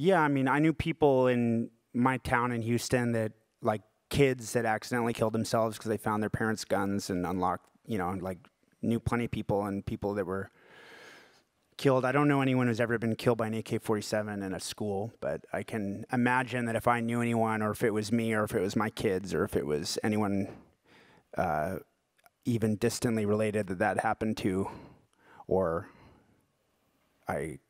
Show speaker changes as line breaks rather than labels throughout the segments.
Yeah, I mean, I knew people in my town in Houston that, like, kids that accidentally killed themselves because they found their parents' guns and unlocked, like, knew plenty of people and people that were killed. I don't know anyone who's ever been killed by an AK-47 in a school, but I can imagine that if I knew anyone, or if it was me, or if it was my kids, or if it was anyone even distantly related that happened to, or I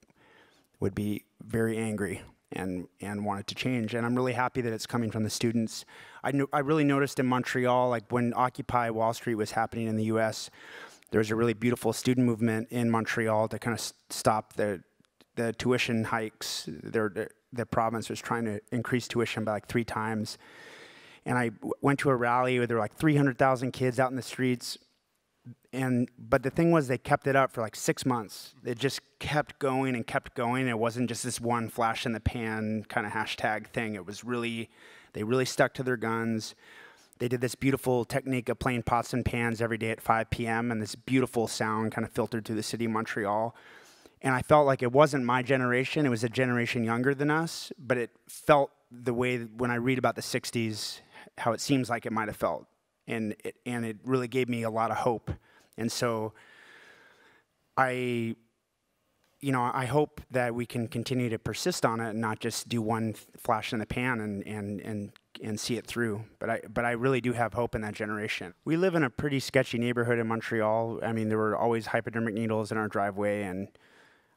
would be very angry and want it to change. And I'm really happy that it's coming from the students. I really noticed in Montreal, like when Occupy Wall Street was happening in the US, there was a really beautiful student movement in Montreal to kind of stop the tuition hikes. The province was trying to increase tuition by like 3 times. And I went to a rally where there were like 300,000 kids out in the streets. But the thing was, they kept it up for like 6 months. It just kept going and kept going. It wasn't just this one flash in the pan kind of hashtag thing. It was really, they really stuck to their guns. They did this beautiful technique of playing pots and pans every day at 5 p.m. and this beautiful sound kind of filtered through the city of Montreal. And I felt like it wasn't my generation. It was a generation younger than us, but it felt the way when I read about the 60s, how it seems like it might have felt. And it really gave me a lot of hope. And so I hope that we can continue to persist on it and not just do one flash in the pan and see it through. But I really do have hope in that generation. We live in a pretty sketchy neighborhood in Montreal. I mean, there were always hypodermic needles in our driveway,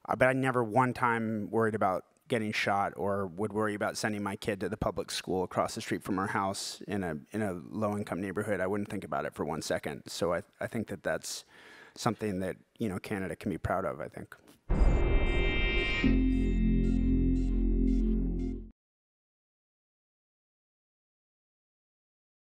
but I never one time worried about getting shot or would worry about sending my kid to the public school across the street from our house in a low-income neighborhood. I wouldn't think about it for 1 second. So I think that that's something that Canada can be proud of, I think.